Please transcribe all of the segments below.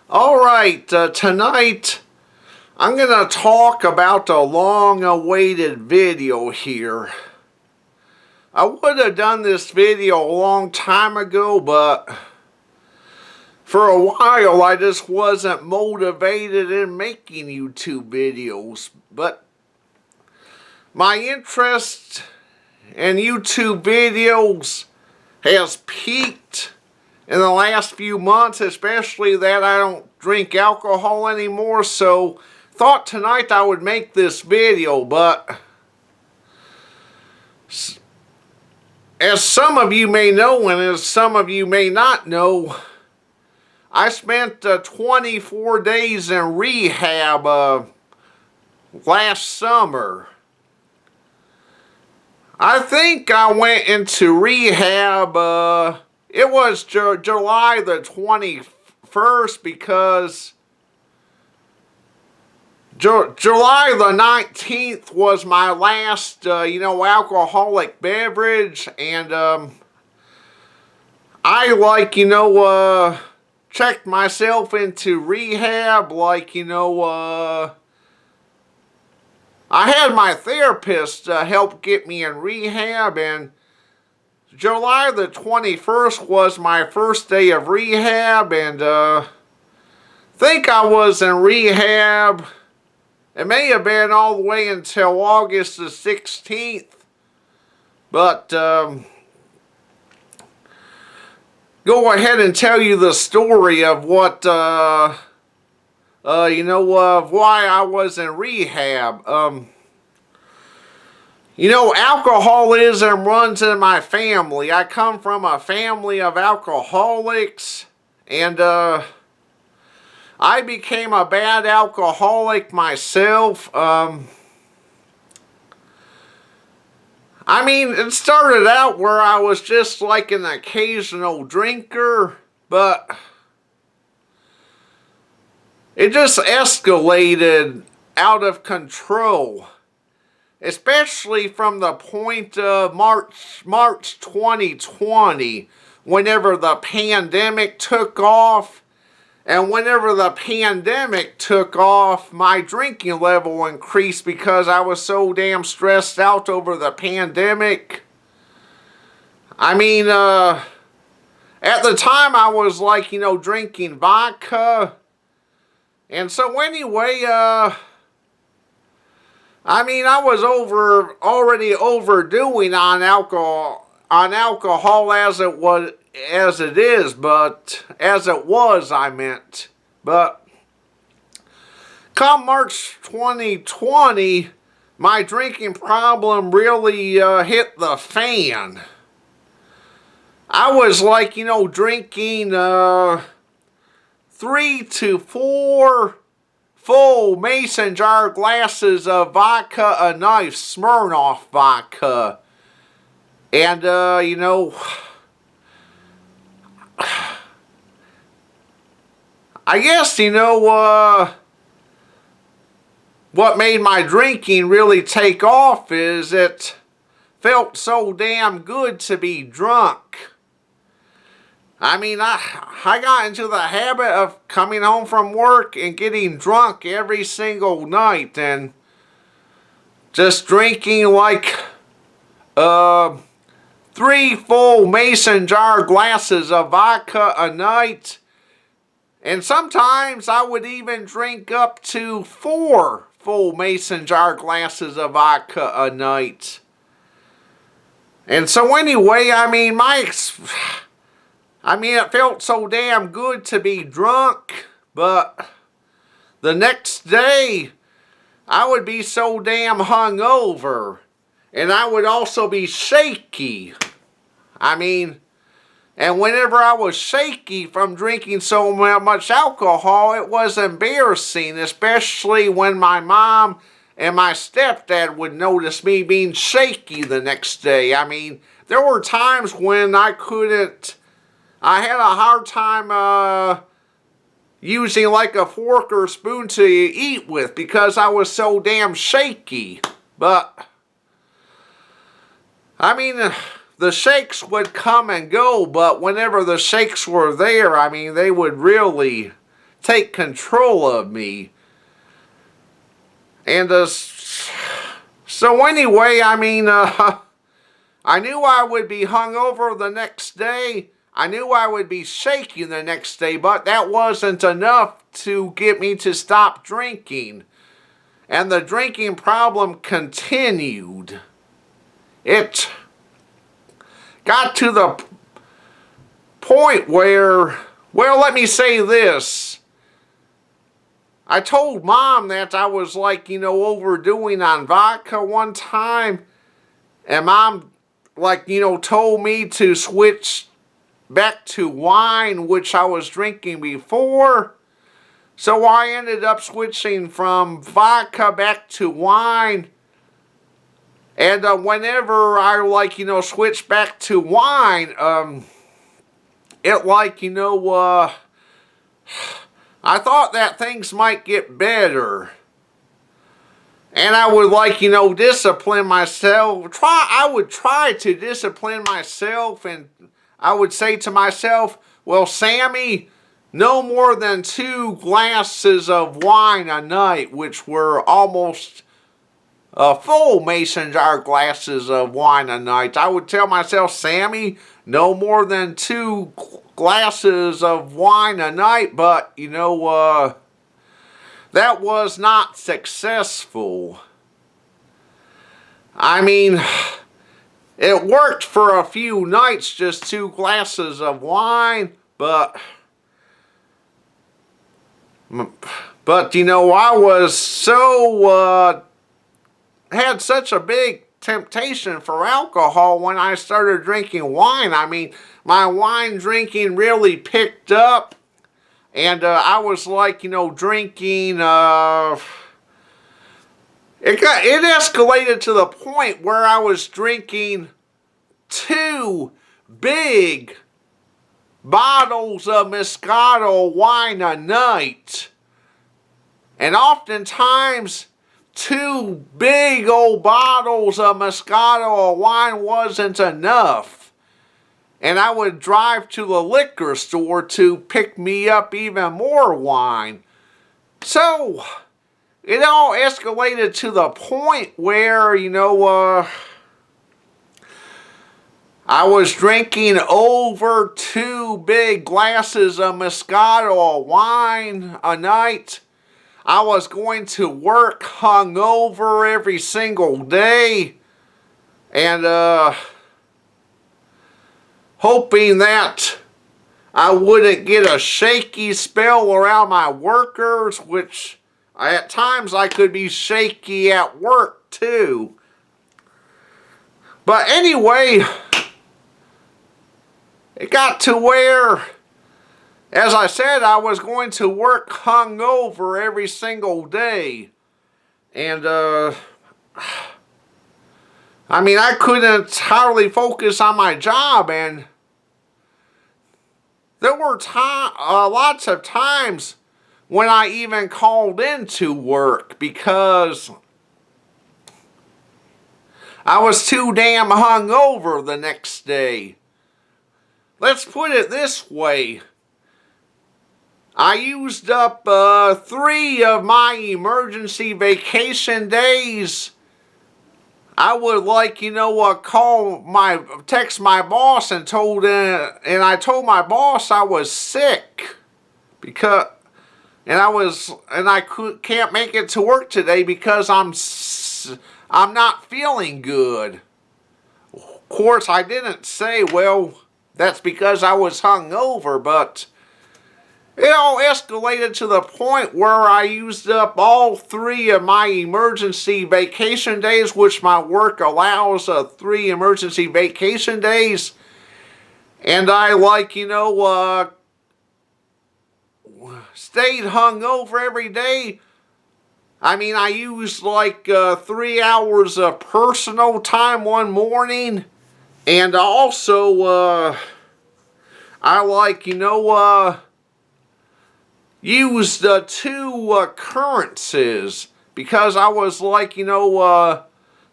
Alright, tonight I'm going to talk about a long-awaited video here. I would have done this video a long time ago, but for a while I just wasn't motivated in making YouTube videos. But my interest in YouTube videos has peaked in the last few months, especially that I don't drink alcohol anymore, so thought tonight I would make this video. But as some of you may know, and as some of you may not know, I spent 24 days in rehab last summer. I think I went into rehab, it was July the 21st, because July the 19th was my last, alcoholic beverage, and I, checked myself into rehab, I had my therapist help get me in rehab, and July the 21st was my first day of rehab, and think I was in rehab. It may have been all the way until August the 16th, but go ahead and tell you the story of what of why I was in rehab. Alcoholism runs in my family. I come from a family of alcoholics, and I became a bad alcoholic myself. It started out where I was just like an occasional drinker, but it just escalated out of control. Especially from the point of March 2020, whenever the pandemic took off. And whenever the pandemic took off, my drinking level increased because I was so damn stressed out over the pandemic. At the time I was drinking vodka. And so anyway, I was already overdoing on alcohol as it was, I meant. But come March 2020, my drinking problem really hit the fan. I was drinking 3 to 4 full mason jar glasses of vodka, a knife, Smirnoff vodka. And, I guess, what made my drinking really take off is it felt so damn good to be drunk. I got into the habit of coming home from work and getting drunk every single night, and just drinking 3 full mason jar glasses of vodka a night. And sometimes I would even drink up to 4 full mason jar glasses of vodka a night. And so anyway, it felt so damn good to be drunk, but the next day I would be so damn hungover, and I would also be shaky. And whenever I was shaky from drinking so much alcohol, it was embarrassing, especially when my mom and my stepdad would notice me being shaky the next day. There were times when I had a hard time using a fork or spoon to eat with because I was so damn shaky. But the shakes would come and go, but whenever the shakes were there, they would really take control of me. And so anyway, I mean, I knew I would be hungover the next day. I knew I would be shaky the next day, but that wasn't enough to get me to stop drinking. And the drinking problem continued. It got to the point where, well, let me say this. I told Mom that I was like, overdoing on vodka one time. And Mom, told me to switch back to wine, which I was drinking before. So I ended up switching from vodka back to wine. And whenever I switch back to wine, I thought that things might get better. And I would discipline myself. I would try to discipline myself, and I would say to myself, well, Sammy, no more than 2 glasses of wine a night, which were almost full mason jar glasses of wine a night. I would tell myself, Sammy, no more than 2 glasses of wine a night, but, that was not successful. I mean, it worked for a few nights, just 2 glasses of wine, but I was so, had such a big temptation for alcohol when I started drinking wine. I mean, my wine drinking really picked up, and I was drinking, it escalated to the point where I was drinking 2 big bottles of Moscato wine a night. And oftentimes, 2 big old bottles of Moscato wine wasn't enough. And I would drive to the liquor store to pick me up even more wine. So, it all escalated to the point where, I was drinking over 2 big glasses of Moscato wine a night. I was going to work hungover every single day. And, hoping that I wouldn't get a shaky spell around my workers, which at times I could be shaky at work too. But anyway, it got to where, as I said, I was going to work hungover every single day. And, I couldn't hardly focus on my job, and there were lots of times when I even called into work because I was too damn hungover the next day. Let's put it this way. I used up 3 of my emergency vacation days. I would text my boss and I told my boss I was sick can't make it to work today because I'm not feeling good. Of course, I didn't say, well, that's because I was hungover, but it all escalated to the point where I used up all 3 of my emergency vacation days, which my work allows 3 emergency vacation days. And I stayed hungover every day. I used 3 hours of personal time one morning. And also, used 2 occurrences because I was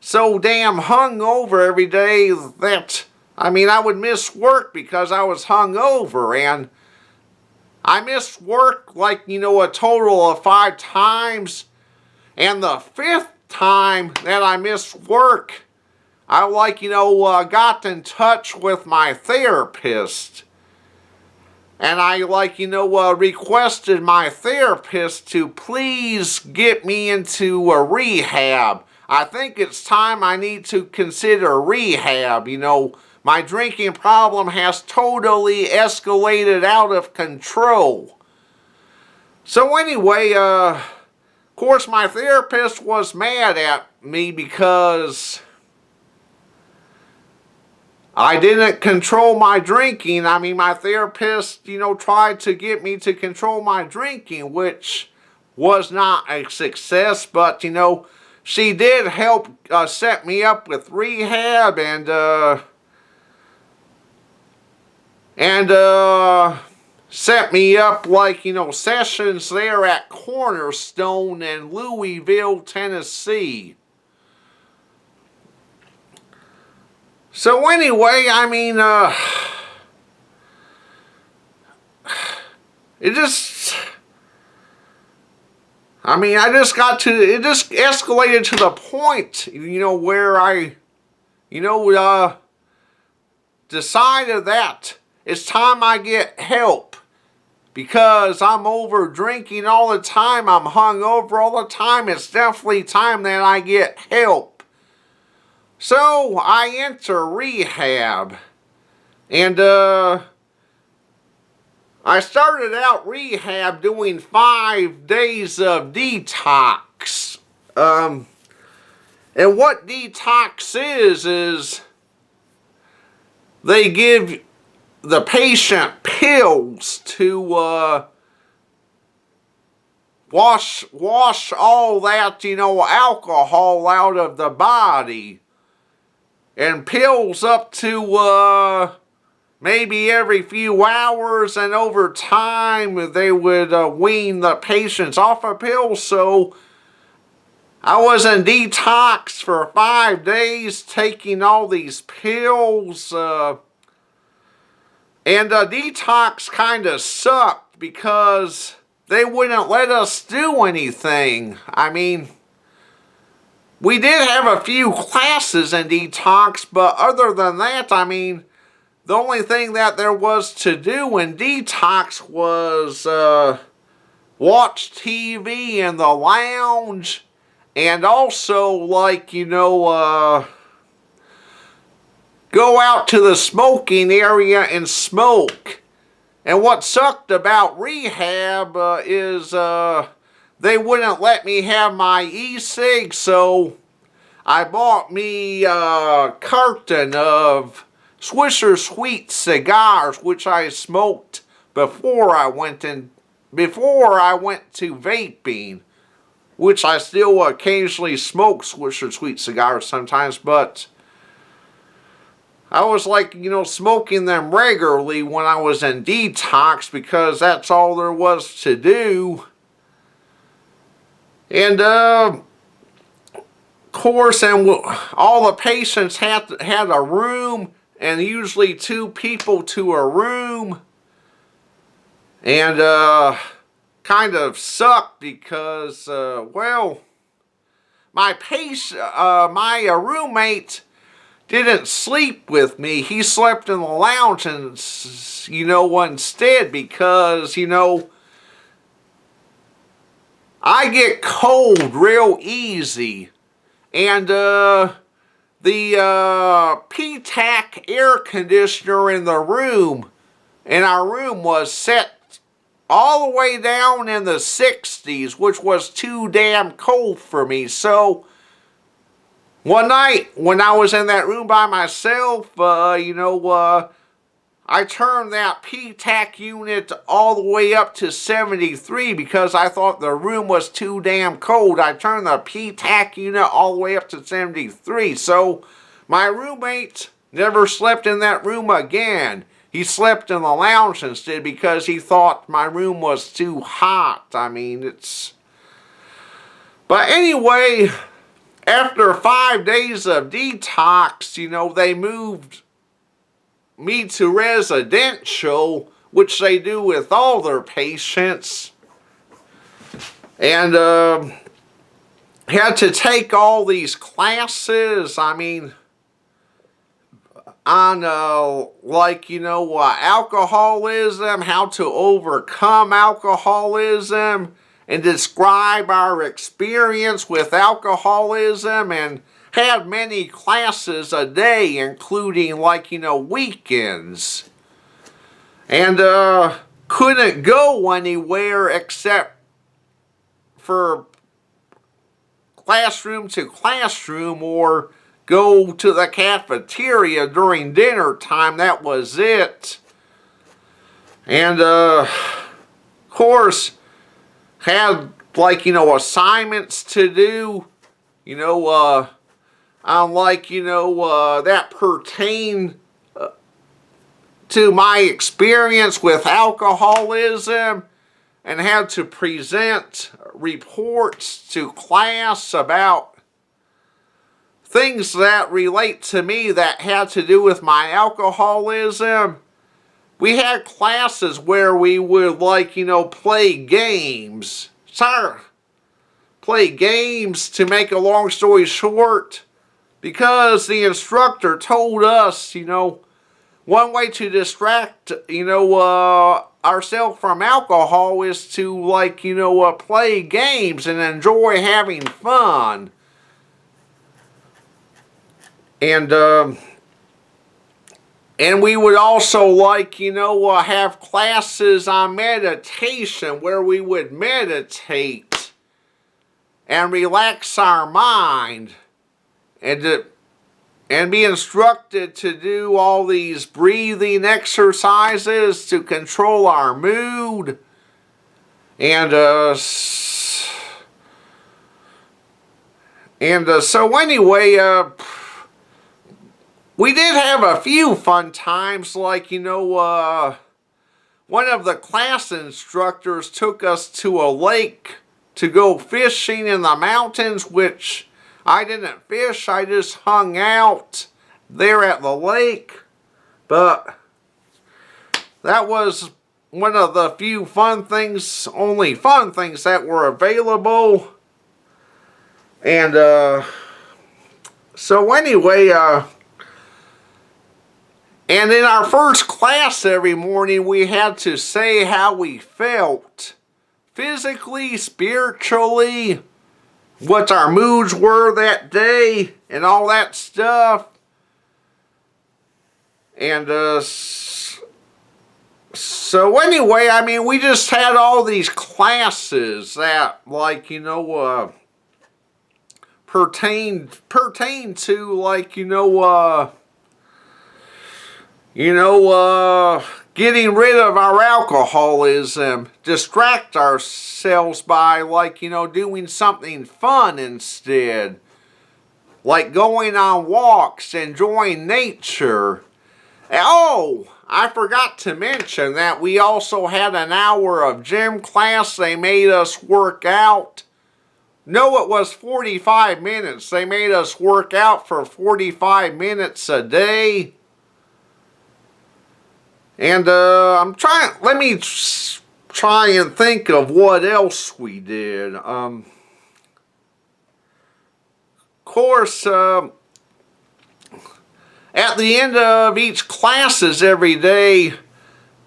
so damn hungover every day that I would miss work because I was hungover. And I missed work like, a total of 5 times. And the 5th time that I missed work, I got in touch with my therapist. And I requested my therapist to please get me into a rehab. I think it's time I need to consider rehab. My drinking problem has totally escalated out of control. So anyway, of course my therapist was mad at me because I didn't control my drinking. I mean, my therapist, tried to get me to control my drinking, which was not a success, but, she did help set me up with rehab and set me up sessions there at Cornerstone in Louisville, Tennessee. So anyway, I mean, it just escalated to the point, where I, decided that it's time I get help. Because I'm over drinking all the time, I'm hungover all the time, it's definitely time that I get help. So I enter rehab. And I started out rehab doing 5 days of detox. And what detox is they give the patient pills to wash all that, alcohol out of the body. And pills up to maybe every few hours, and over time they would wean the patients off of pills. So I was in detox for 5 days taking all these pills. And detox kind of sucked because they wouldn't let us do anything. I mean, we did have a few classes in detox, but other than that, I mean, the only thing that there was to do in detox was watch TV in the lounge, and also go out to the smoking area and smoke. And what sucked about rehab is they wouldn't let me have my e-cig, so I bought me a carton of Swisher Sweet cigars, which I smoked before I went to vaping, which I still occasionally smoke Swisher Sweet cigars sometimes, but I was smoking them regularly when I was in detox because that's all there was to do. And of course, all the patients had a room, and usually 2 people to a room. And kind of sucked because my roommate didn't sleep with me. He slept in the lounge and, instead, because, I get cold real easy. And the P-TAC air conditioner in our room was set all the way down in the 60s, which was too damn cold for me. So one night when I was in that room by myself, I turned that P-TAC unit all the way up to 73 because I thought the room was too damn cold. I turned the P-TAC unit all the way up to 73. So my roommate never slept in that room again. He slept in the lounge instead because he thought my room was too hot. I mean, it's... But anyway, after 5 days of detox, they moved me to residential, which they do with all their patients. And had to take all these classes, I mean, on alcoholism, how to overcome alcoholism, and describe our experience with alcoholism, and had many classes a day, including weekends. And couldn't go anywhere except for classroom to classroom, or go to the cafeteria during dinner time. That was it. And of course had assignments to do, that pertain to my experience with alcoholism, and had to present reports to class about things that relate to me that had to do with my alcoholism. We had classes where we would play games. Play games, to make a long story short, because the instructor told us, one way to distract, ourselves from alcohol is to, play games and enjoy having fun. And we would also have classes on meditation, where we would meditate and relax our mind, and be instructed to do all these breathing exercises to control our mood. And so anyway, we did have a few fun times, one of the class instructors took us to a lake to go fishing in the mountains, which I didn't fish, I just hung out there at the lake. But that was one of the few only fun things that were available. And so anyway, and in our first class every morning, we had to say how we felt physically, spiritually, what our moods were that day, and all that stuff. And so anyway, I mean, we just had all these classes that pertain to getting rid of our alcoholism, distract ourselves by doing something fun instead, like going on walks, enjoying nature. Oh, I forgot to mention that we also had an hour of gym class. They made us work out. No, it was 45 minutes. They made us work out for 45 minutes a day. And let me try and think of what else we did. Of course, at the end of each classes every day,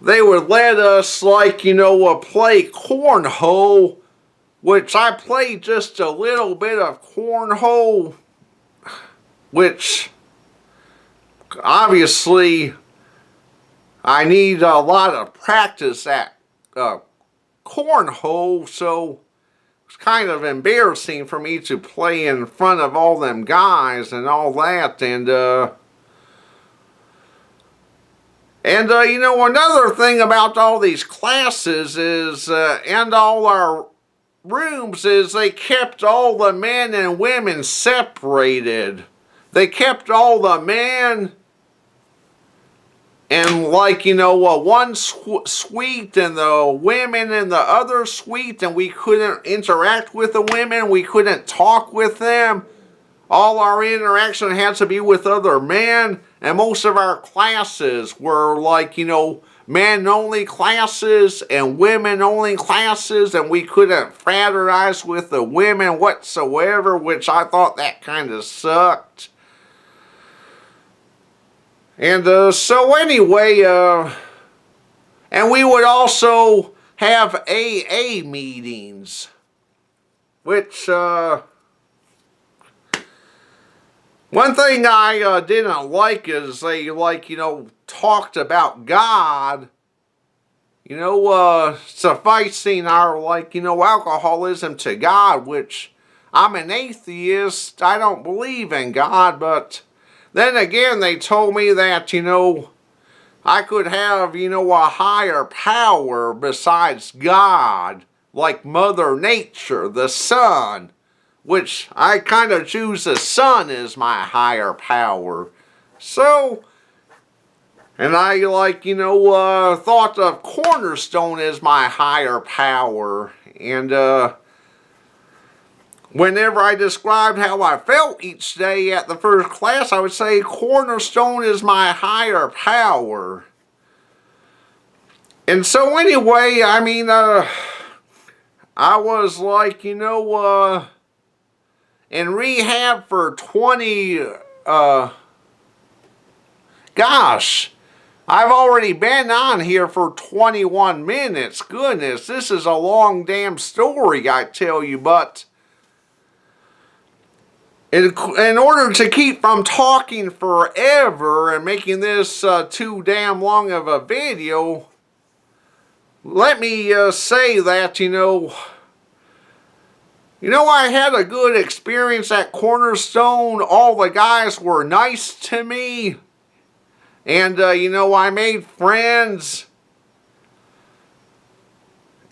they would let us play cornhole, which I played just a little bit of cornhole, which obviously I need a lot of practice at cornhole, so it's kind of embarrassing for me to play in front of all them guys and all that. And another thing about all these classes is, and all our rooms, is they kept all the men and women separated. They kept all the men in one suite, and the women in the other suite, and we couldn't interact with the women, we couldn't talk with them. All our interaction had to be with other men, and most of our classes were men-only classes and women-only classes, and we couldn't fraternize with the women whatsoever, which I thought that kind of sucked. And so anyway, and we would also have AA meetings, which one thing I didn't like is they, talked about God, sufficing our, alcoholism to God, which I'm an atheist. I don't believe in God, but then again, they told me that, I could have, a higher power besides God, like Mother Nature, the sun, which I kind of choose the sun as my higher power. So, and I thought of Cornerstone as my higher power. And whenever I described how I felt each day at the first class, I would say Cornerstone is my higher power. And so anyway, I was in rehab for 20, I've already been on here for 21 minutes. Goodness, this is a long damn story, I tell you, but in order to keep from talking forever and making this too damn long of a video, let me say that, I had a good experience at Cornerstone. All the guys were nice to me. And, I made friends.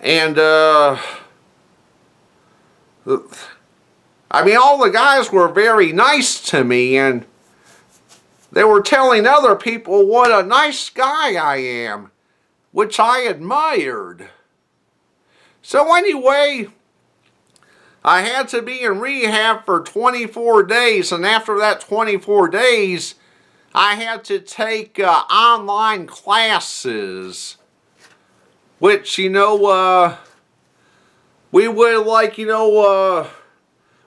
And, all the guys were very nice to me. And they were telling other people what a nice guy I am, which I admired. So anyway, I had to be in rehab for 24 days. And after that 24 days, I had to take online classes, which, we would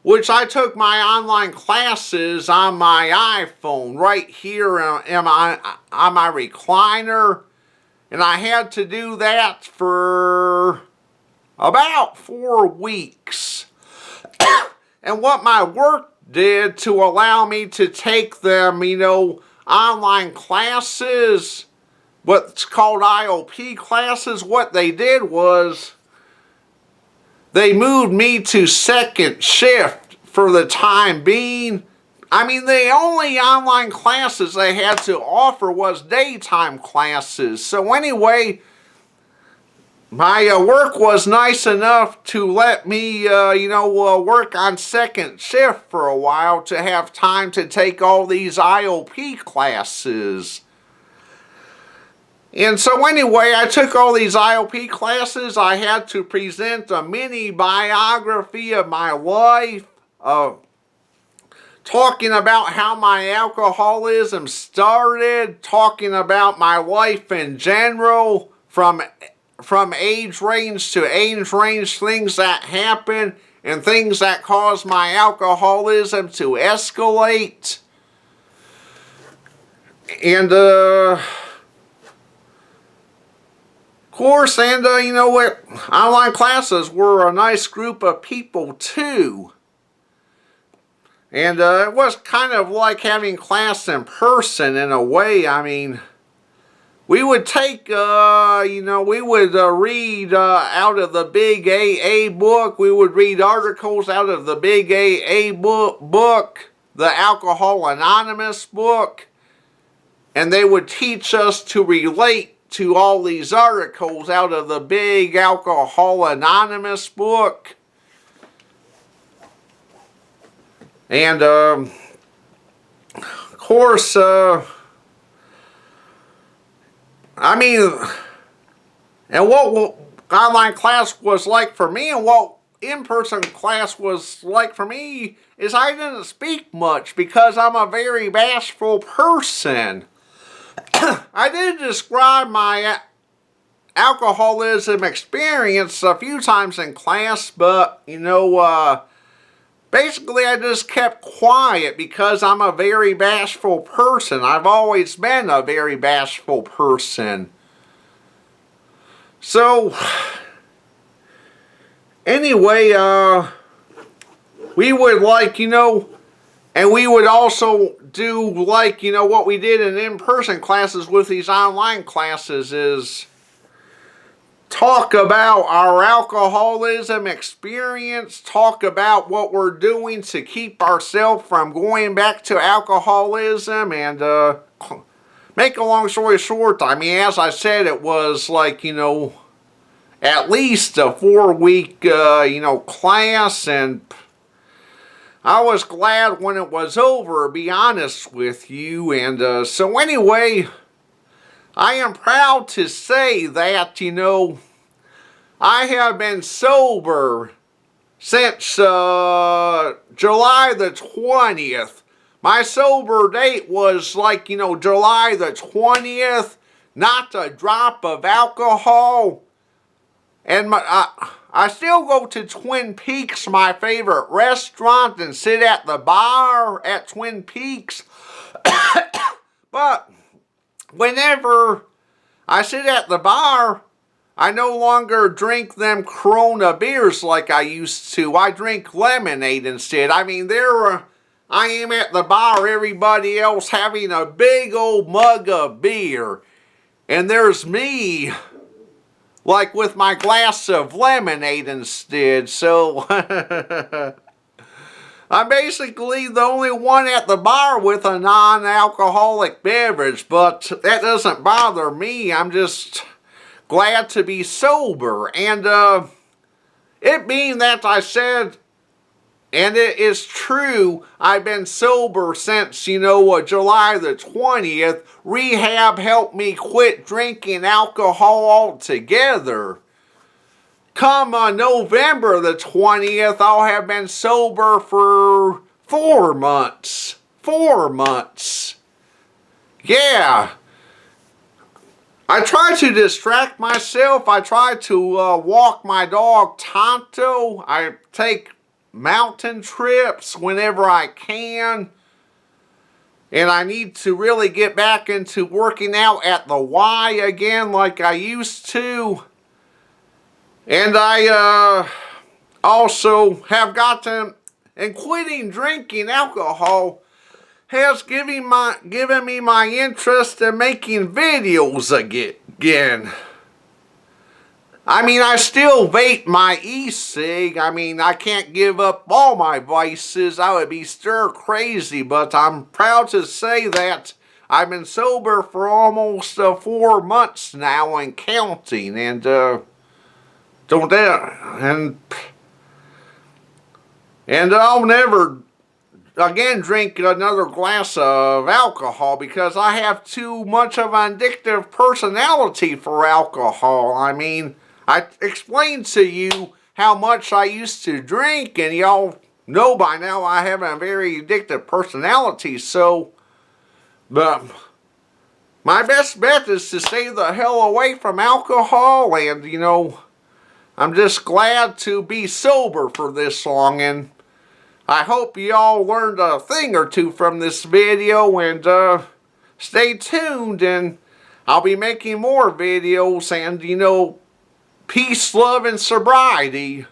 which I took my online classes on my iPhone right here on my recliner, and I had to do that for about 4 weeks. And what my work did to allow me to take them, online classes, what's called IOP classes, what they did was they moved me to second shift for the time being. The only online classes they had to offer was daytime classes. So anyway, my work was nice enough to let me, work on second shift for a while to have time to take all these IOP classes. And so anyway, I took all these IOP classes. I had to present a mini biography of my life, talking about how my alcoholism started, talking about my life in general, from age range to age range, things that happen and things that cause my alcoholism to escalate. And of course, and online classes were a nice group of people too. And it was kind of like having class in person in a way. We would take, we would read out of the big AA book. We would read articles out of the big AA book, the Alcohol Anonymous book, and they would teach us to relate to all these articles out of the big Alcohol Anonymous book. And, of course, and what online class was like for me and what in-person class was like for me is I didn't speak much because I'm a very bashful person. I did describe my alcoholism experience a few times in class, but, basically I just kept quiet because I'm a very bashful person. I've always been a very bashful person. So, anyway, we would and we would also do what we did in in-person classes with these online classes is talk about our alcoholism experience, talk about what we're doing to keep ourselves from going back to alcoholism, and make a long story short, I mean, as I said, it was at least a 4-week, class, and I was glad when it was over, to be honest with you. And so anyway, I am proud to say that, I have been sober since July the 20th. My sober date was July the 20th, not a drop of alcohol. And I still go to Twin Peaks, my favorite restaurant, and sit at the bar at Twin Peaks. But whenever I sit at the bar, I no longer drink them Corona beers like I used to. I drink lemonade instead. I mean, I am at the bar, everybody else having a big old mug of beer. And there's me, with my glass of lemonade instead. So, I'm basically the only one at the bar with a non-alcoholic beverage, but that doesn't bother me. I'm just glad to be sober. And it being that I said, and it is true, I've been sober since, July the 20th. Rehab helped me quit drinking alcohol altogether. Come November the 20th, I'll have been sober for 4 months. 4 months. Yeah. I try to distract myself. I try to walk my dog Tonto. I take mountain trips whenever I can. And I need to really get back into working out at the Y again like I used to. And I also have gotten, and quitting drinking alcohol has given me my interest in making videos again. I mean, I still vape my e-cig. I mean, I can't give up all my vices. I would be stir crazy, but I'm proud to say that I've been sober for almost 4 months now and counting. And I'll never again drink another glass of alcohol because I have too much of an addictive personality for alcohol. I mean, I explained to you how much I used to drink, and y'all know by now I have a very addictive personality, but my best bet is to stay the hell away from alcohol, and I'm just glad to be sober for this long, and I hope y'all learned a thing or two from this video, and stay tuned, and I'll be making more videos, and peace, love, and sobriety.